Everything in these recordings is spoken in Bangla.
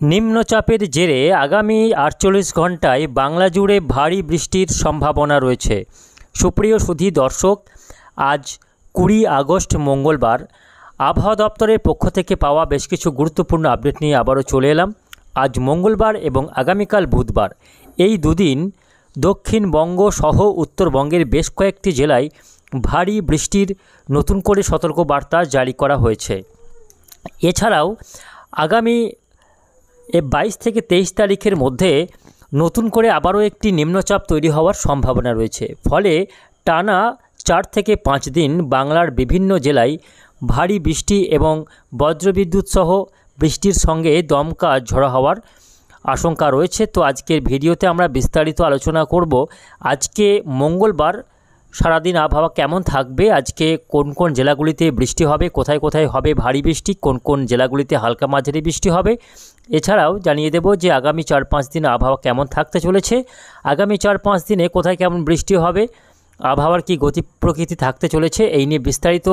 নিম্নচাপের জেরে আগামী ৪৮ ঘন্টায় বাংলা জুড়ে ভারী বৃষ্টির সম্ভাবনা রয়েছে। সুপ্রিয় সুধী দর্শক, আজ ২০ আগস্ট মঙ্গলবার আবহাওয়া দপ্তরের পক্ষ থেকে পাওয়া বেশ কিছু গুরুত্বপূর্ণ আপডেট নিয়ে আবারও চলে এলাম। আজ মঙ্গলবার এবং আগামীকাল বুধবার এই দুদিন দক্ষিণবঙ্গ সহ উত্তরবঙ্গের বেশ কয়েকটি জেলায় ভারী বৃষ্টির নতুন করে সতর্কবার্তা জারি করা হয়েছে। এছাড়াও আগামী ২২ থেকে ২৩ তারিখের মধ্যে নতুন করে আবারও একটি নিম্নচাপ তৈরি হওয়ার সম্ভাবনা রয়েছে। ফলে টানা ৪ থেকে ৫ দিন বাংলার বিভিন্ন জেলায় ভারী বৃষ্টি এবং বজ্রবিদ্যুৎ সহ বৃষ্টির সঙ্গে দমকা ঝড়ো হওয়ার আশঙ্কা রয়েছে। তো আজকের ভিডিওতে আমরা বিস্তারিত আলোচনা করব আজকে মঙ্গলবার সারাদিন আবহাওয়া কেমন থাকবে, আজকে কোন কোন জেলাগুলিতে বৃষ্টি হবে, কোথায় কোথায় হবে ভারী বৃষ্টি, কোন কোন জেলাগুলিতে হালকা মাঝারি বৃষ্টি হবে। এছাড়াও জানিয়ে দেব যে আগামী ৪-৫ দিন আবহাওয়া কেমন থাকতে চলেছে, আগামী ৪-৫ দিনে কোথায় কেমন বৃষ্টি হবে, আবহাওয়ার কি গতি প্রকৃতি থাকতে চলেছে, এই নিয়ে বিস্তারিত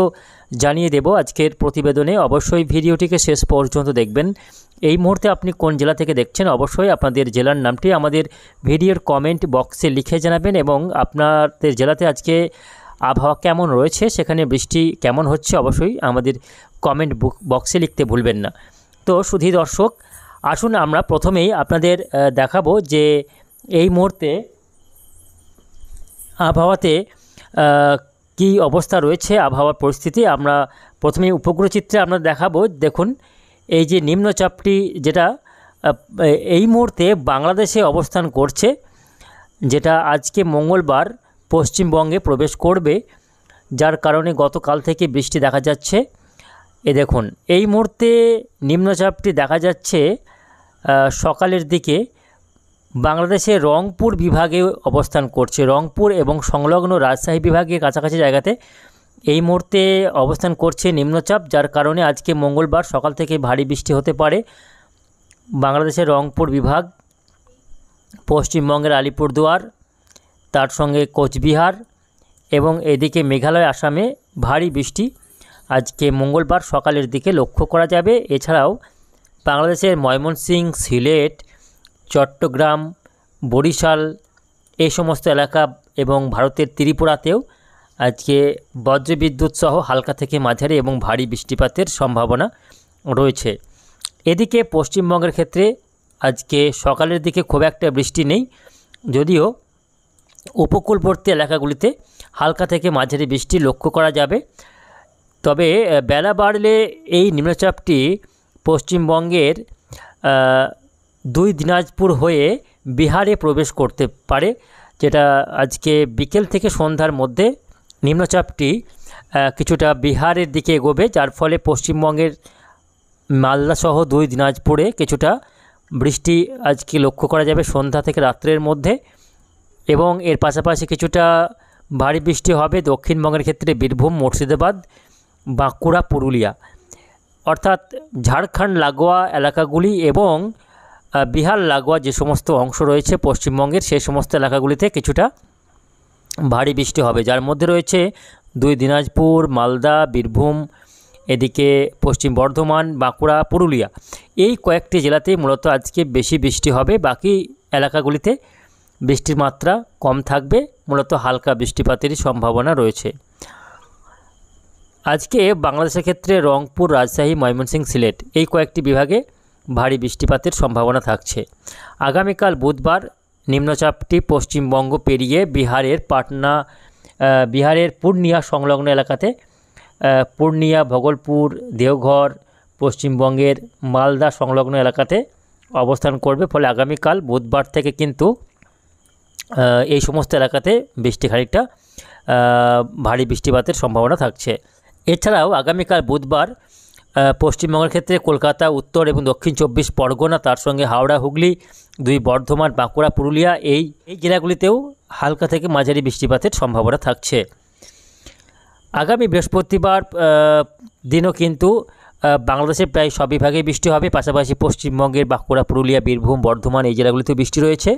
জানিয়ে দেব আজকের প্রতিবেদনে। অবশ্যই ভিডিওটিকে শেষ পর্যন্ত দেখবেন। এই মুহূর্তে আপনি কোন জেলা থেকে দেখছেন অবশ্যই আপনাদের জেলার নামটি আমাদের ভিডিওর কমেন্ট বক্সে লিখে জানাবেন এবং আপনাদের জেলাতে আজকে আবহাওয়া কেমন রয়েছে, সেখানে বৃষ্টি কেমন হচ্ছে অবশ্যই আমাদের কমেন্ট বক্সে লিখতে ভুলবেন না। তো সুধী দর্শক, আসুন আমরা প্রথমেই আপনাদের দেখাবো যে এই মুহূর্তে আবহাওয়াতে কি অবস্থা রয়েছে, আবহাওয়ার পরিস্থিতি। আমরা প্রথমেই উপগ্রহ চিত্রে আমরা দেখাবো। দেখুন, এই যে নিম্নচাপটি যেটা এই মুহূর্তে বাংলাদেশে অবস্থান করছে, যেটা আজকে মঙ্গলবার পশ্চিমবঙ্গে প্রবেশ করবে, যার কারণে গতকাল থেকে বৃষ্টি দেখা যাচ্ছে। দেখুন, এই মুহূর্তে নিম্নচাপটি দেখা যাচ্ছে সকালের দিকে বাংলাদেশের রংপুর বিভাগে অবস্থান করছে। রংপুর এবং সংলগ্ন রাজশাহী বিভাগের কাছাকাছি জায়গাতে এই মুহূর্তে অবস্থান করছে নিম্নচাপ, যার কারণে আজকে মঙ্গলবার সকাল থেকে ভারী বৃষ্টি হতে পারে বাংলাদেশের রংপুর বিভাগ, পশ্চিমবঙ্গের আলিপুরদুয়ার, তার সঙ্গে কোচবিহার এবং এদিকে মেঘালয়, আসামে ভারী বৃষ্টি আজকে মঙ্গলবার সকালের দিকে লক্ষ্য করা যাবে। এছাড়াও বাংলাদেশের ময়মনসিংহ, সিলেট, চট্টগ্রাম, বরিশাল এই সমস্ত এলাকা এবং ভারতের ত্রিপুরাতেও আজকে বজ্রবিদ্যুৎ সহ হালকা থেকে মাঝারি এবং ভারী বৃষ্টিপাতের সম্ভাবনা রয়েছে। এদিকে পশ্চিমবঙ্গের ক্ষেত্রে আজকে সকালের দিকে খুব একটা বৃষ্টি নেই, যদিও উপকূলবর্তী এলাকাগুলিতে হালকা থেকে মাঝারি বৃষ্টি লক্ষ্য করা যাবে। তবে বেলা বাড়লে এই নিম্নচাপটি পশ্চিমবঙ্গের 2 দিনাজপুর হয়ে বিহারে প্রবেশ করতে পারে, যেটা আজকে বিকেল থেকে সন্ধ্যার মধ্যে নিম্নচাপটি কিছুটা বিহারের দিকে এগোবে, যার ফলে পশ্চিমবঙ্গের মালদা সহ 2 দিনাজপুরে কিছুটা বৃষ্টি আজকে লক্ষ্য করা যাবে সন্ধ্যা থেকে রাত্রের মধ্যে। এবং এর পাশাপাশি কিছুটা ভারী বৃষ্টি হবে দক্ষিণবঙ্গের ক্ষেত্রে বীরভূম, মুর্শিদাবাদ, বাঁকুড়া, পুরুলিয়া, অর্থাৎ ঝাড়খণ্ড লাগোয়া এলাকাগুলি এবং বিহার লাগোয়া যে সমস্ত অংশ রয়েছে পশ্চিমবঙ্গের, সেই সমস্ত এলাকাগুলিতে কিছুটা ভারী বৃষ্টি হবে, যার মধ্যে রয়েছে 2 দিনাজপুর, মালদা, বীরভূম, এদিকে পশ্চিম বর্ধমান, বাঁকুড়া, পুরুলিয়া এই কয়েকটি জেলাতে মূলত আজকে বেশি বৃষ্টি হবে। বাকি এলাকাগুলিতে বৃষ্টির মাত্রা কম থাকবে, মূলত হালকা বৃষ্টিপাতেরই সম্ভাবনা রয়েছে। আজকে বাংলাদেশের ক্ষেত্রে রংপুর, রাজশাহী, ময়মনসিংহ, সিলেট এই কয়েকটি বিভাগে ভারী বৃষ্টিপাতের সম্ভাবনা থাকছে। আগামীকাল বুধবার নিম্নচাপটি পশ্চিমবঙ্গ পেরিয়ে বিহারের পাটনা, বিহারের পূর্ণিয়া সংলগ্ন এলাকাতে, পূর্ণিয়া, ভগলপুর, দেওঘর, পশ্চিমবঙ্গের মালদা সংলগ্ন এলাকাতে অবস্থান করবে। ফলে আগামীকাল বুধবার থেকে কিন্তু এই সমস্ত এলাকাতে বৃষ্টি খানিকটা ভারী বৃষ্টিপাতের সম্ভাবনা থাকছে। এছাড়াও আগামীকাল বুধবার পশ্চিমবঙ্গের ক্ষেত্রে কলকাতা, উত্তর এবং দক্ষিণ 24 পরগনা, তার সঙ্গে হাওড়া, হুগলি, 2 বর্ধমান, বাঁকুড়া, পুরুলিয়া এই জেলাগুলিতেও হালকা থেকে মাঝারি বৃষ্টিপাতের সম্ভাবনা থাকছে। আগামী বৃহস্পতিবার দিনও কিন্তু বাংলাদেশের প্রায় সব বিভাগেই বৃষ্টি হবে, পাশাপাশি পশ্চিমবঙ্গের বাঁকুড়া, পুরুলিয়া, বীরভূম, বর্ধমান এই জেলাগুলিতেও বৃষ্টি রয়েছে।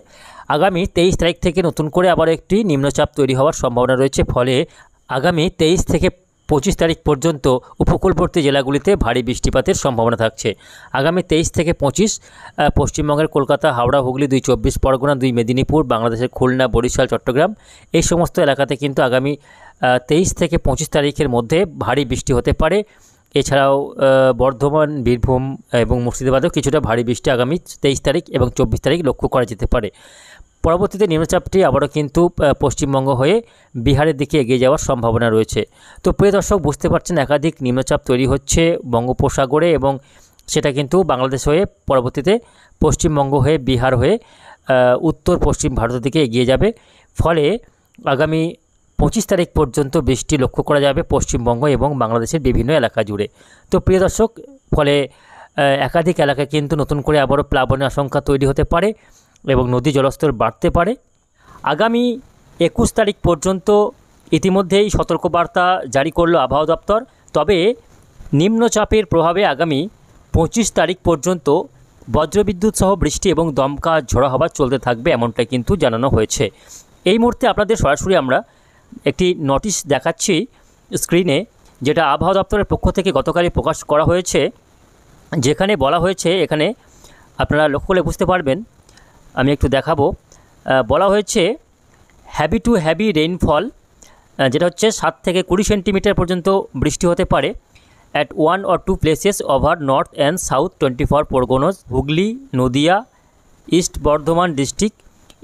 আগামী 23 তারিখ থেকে নতুন করে আবার একটি নিম্নচাপ তৈরি হওয়ার সম্ভাবনা রয়েছে। ফলে আগামী 23 থেকে 25 তারিখ পর্যন্ত উপকূলবর্তী জেলাগুলিতে ভারী বৃষ্টিপাতের সম্ভাবনা থাকছে। আগামী 23 থেকে 25 পশ্চিমবঙ্গের কলকাতা, হাওড়া, হুগলি, 2 24 পরগনা, 2 মেদিনীপুর, বাংলাদেশের খুলনা, বরিশাল, চট্টগ্রাম এই সমস্ত এলাকাতে কিন্তু আগামী 23 থেকে 25 তারিখের মধ্যে ভারী বৃষ্টি হতে পারে। এছাড়াও বর্ধমান, বীরভূম এবং মুর্শিদাবাদেও কিছুটা ভারী বৃষ্টি আগামী 23 তারিখ এবং 24 তারিখ লক্ষ্য করা যেতে পারে। পরবর্তীতে নিম্নচাপটি আবারও কিন্তু পশ্চিমবঙ্গ হয়ে বিহারের দিকে এগিয়ে যাওয়ার সম্ভাবনা রয়েছে। তো প্রিয় দর্শক, বুঝতে পারছেন একাধিক নিম্নচাপ তৈরি হচ্ছে বঙ্গোপসাগরে এবং সেটা কিন্তু বাংলাদেশ হয়ে পরবর্তীতে পশ্চিমবঙ্গ হয়ে বিহার হয়ে উত্তর পশ্চিম ভারতের দিকে এগিয়ে যাবে। ফলে আগামী 25 তারিখ পর্যন্ত বৃষ্টি লক্ষ্য করা যাবে পশ্চিমবঙ্গ এবং বাংলাদেশের বিভিন্ন এলাকা জুড়ে। তো প্রিয় দর্শক, ফলে একাধিক এলাকায় কিন্তু নতুন করে আবারও প্লাবনের আশঙ্কা তৈরি হতে পারে এবং নদী জলস্তর বাড়তে পারে। আগামী 21 তারিখ পর্যন্ত ইতিমধ্যেই সতর্কবার্তা জারি করল আবহাওয়া দপ্তর। তবে নিম্নচাপের প্রভাবে আগামী 25 তারিখ পর্যন্ত বজ্রবিদ্যুৎ সহ বৃষ্টি এবং দমকা ঝোড়ো হাওয়া চলতে থাকবে, এমনটাই কিন্তু জানানো হয়েছে। এই মুহূর্তে আপনাদের সরাসরি আমরা একটি নোটিশ দেখাচ্ছি স্ক্রিনে, যেটা আবহাওয়া দপ্তরের পক্ষ থেকে গতকালই প্রকাশ করা হয়েছে, যেখানে বলা হয়েছে, এখানে আপনারা লক্ষ্য করলে বুঝতে পারবেন, আমি একটু দেখাবো। বলা হয়েছে হ্যাভি টু হ্যাভি রেইনফল, যেটা হচ্ছে 7 থেকে 20 সেন্টিমিটার পর্যন্ত বৃষ্টি হতে পারে at 1 or 2 places over north and south 24 Parganas, Hooghly, Nadia, east Bardhaman district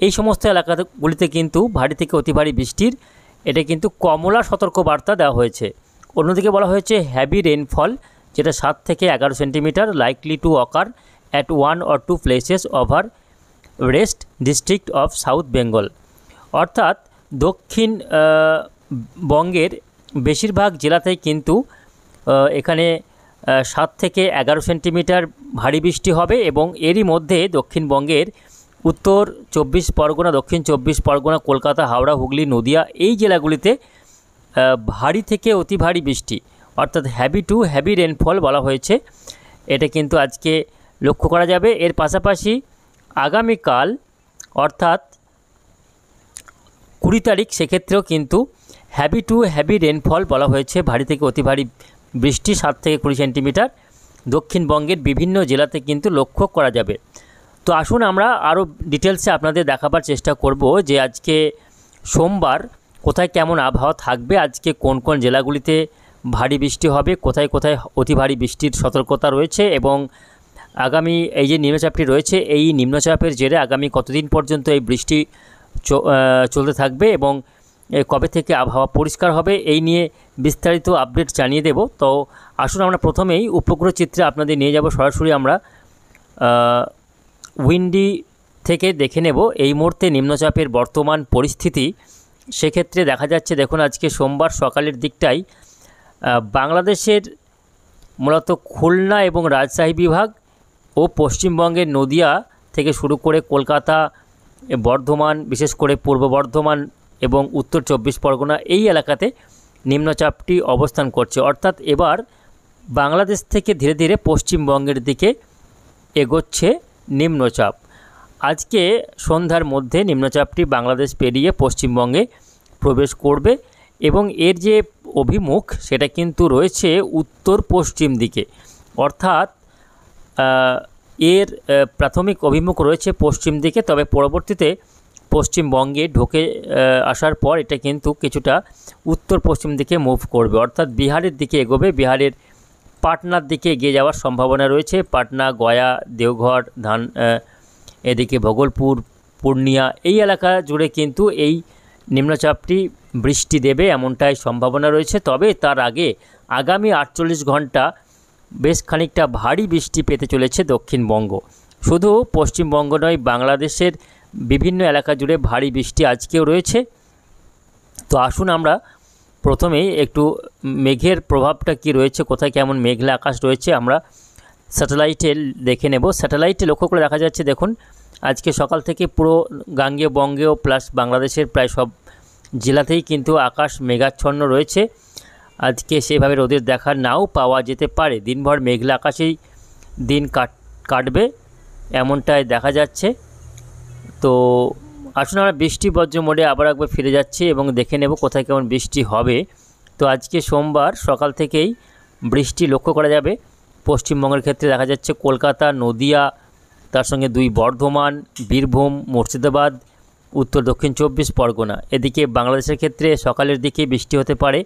এই সমস্ত এলাকাগুলিতে কিন্তু ভারী থেকে অতি ভারী বৃষ্টির এটা কিন্তু কমলা সতর্কবার্তা দেওয়া হয়েছে। অন্যদিকে বলা হয়েছে হ্যাভি রেইনফল, যেটা 7 থেকে 11 centimetre likely to ochre at 1 or 2 places over rest district of south Bengal. অর্থাৎ দক্ষিণ বঙ্গের বেশিরভাগ জেলাতেই কিন্তু এখানে 7 থেকে 11 সেন্টিমিটার ভারী বৃষ্টি হবে এবং এরই মধ্যে দক্ষিণবঙ্গের উত্তর 24 পরগনা, দক্ষিণ 24 পরগনা, কলকাতা, হাওড়া, হুগলি, নদিয়া এই জেলাগুলিতে ভারী থেকে অতি ভারী বৃষ্টি অর্থাৎ হ্যাভি টু হ্যাভি রেনফল বলা হয়েছে। এটা কিন্তু আজকে লক্ষ্য করা যাবে। এর পাশাপাশি আগামীকাল অর্থাৎ 20 তারিখ সেক্ষেত্রেও কিন্তু হ্যাভি টু হ্যাভি রেনফল বলা হয়েছে, ভারী থেকে অতি ভারী বৃষ্টি 7 থেকে 20 সেন্টিমিটার দক্ষিণবঙ্গের বিভিন্ন জেলাতে কিন্তু লক্ষ্য করা যাবে। তো আসুন আমরা আরও ডিটেলসে আপনাদের দেখাবার চেষ্টা করব যে আজকে সোমবার কোথায় কেমন আবহাওয়া থাকবে, আজকে কোন কোন জেলাগুলিতে ভারী বৃষ্টি হবে, কোথায় কোথায় অতি ভারী বৃষ্টির সতর্কতা রয়েছে এবং আগামী এই যে নিম্নচাপটি রয়েছে এই নিম্নচাপের জেরে আগামী কতদিন পর্যন্ত এই বৃষ্টি চলতে থাকবে এবং কবে থেকে আবহাওয়া পরিষ্কার হবে এই নিয়ে বিস্তারিত আপডেট জানিয়ে দেব। তো আসুন আমরা প্রথমেই উপগ্রহ চিত্রে আপনাদের নিয়ে যাব সরাসরি আমরা উইন্ডি থেকে দেখে নেব এই মুহূর্তে নিম্নচাপের বর্তমান পরিস্থিতি। সেক্ষেত্রে দেখা যাচ্ছে, দেখুন আজকে সোমবার সকালের দিকটাই বাংলাদেশের মূলত খুলনা এবং রাজশাহী বিভাগ ও পশ্চিমবঙ্গের নদিয়া থেকে শুরু করে কলকাতা, বর্ধমান, বিশেষ করে পূর্ব বর্ধমান এবং উত্তর 24 পরগনা এই এলাকাতে নিম্নচাপটি অবস্থান করছে। অর্থাৎ এবার বাংলাদেশ থেকে ধীরে ধীরে পশ্চিমবঙ্গের দিকে এগোচ্ছে নিম্নচাপ। আজকে সন্ধ্যার মধ্যে নিম্নচাপটি বাংলাদেশ পেরিয়ে পশ্চিমবঙ্গে প্রবেশ করবে এবং এর যে অভিমুখ সেটা কিন্তু রয়েছে উত্তর পশ্চিম দিকে। অর্থাৎ এর প্রাথমিক অভিমুখ রয়েছে পশ্চিম দিকে, তবে পরবর্তীতে পশ্চিমবঙ্গে ঢুকে আসার পর এটা কিন্তু কিছুটা উত্তর পশ্চিম দিকে মুভ করবে, অর্থাৎ বিহারের দিকে এগোবে। বিহারের পাটনার দিকে এগিয়ে যাওয়ার সম্ভাবনা রয়েছে। পাটনা, গয়া, দেওঘর, এদিকে ভগলপুর, পূর্ণিয়া এই এলাকা জুড়ে কিন্তু এই নিম্নচাপটি বৃষ্টি দেবে এমনটাই সম্ভাবনা রয়েছে। তবে তার আগে আগামী 48 ঘন্টা বেশ খানিকটা ভারী বৃষ্টি পেতে চলেছে দক্ষিণবঙ্গ। শুধু পশ্চিমবঙ্গ নয়, বাংলাদেশের বিভিন্ন এলাকা জুড়ে ভারী বৃষ্টি আজকেও রয়েছে। তো আসুন আমরা প্রথমেই একটু মেঘের প্রভাবটা কি রয়েছে, কোথায় কেমন মেঘলা আকাশ রয়েছে আমরা স্যাটেলাইটে দেখে নেব। স্যাটেলাইটে লক্ষ্য করে দেখা যাচ্ছে, দেখুন আজকে সকাল থেকে পুরো গাঙ্গেয় বঙ্গেও প্লাস বাংলাদেশের প্রায় সব জেলাতেই কিন্তু আকাশ মেঘাচ্ছন্ন রয়েছে। আজকে সেভাবে রোদের দেখা নাও পাওয়া যেতে পারে, দিনভর মেঘলা আকাশেই দিন কাটবে এমনটাই দেখা যাচ্ছে। তো আসুন আমরা বৃষ্টি বজ্র মোডে আবার একবার ফিরে যাচ্ছি এবং দেখে নেব কোথায় কেমন বৃষ্টি হবে তো আজকে সোমবার সকাল থেকেই বৃষ্টি লক্ষ্য করা যাবে। পশ্চিমবঙ্গের ক্ষেত্রে দেখা যাচ্ছে কলকাতা, নদিয়া, তার সঙ্গে 2 বর্ধমান, বীরভূম, মুর্শিদাবাদ, উত্তর দক্ষিণ 24 পরগনা। এদিকে বাংলাদেশের ক্ষেত্রে সকালের দিকে বৃষ্টি হতে পারে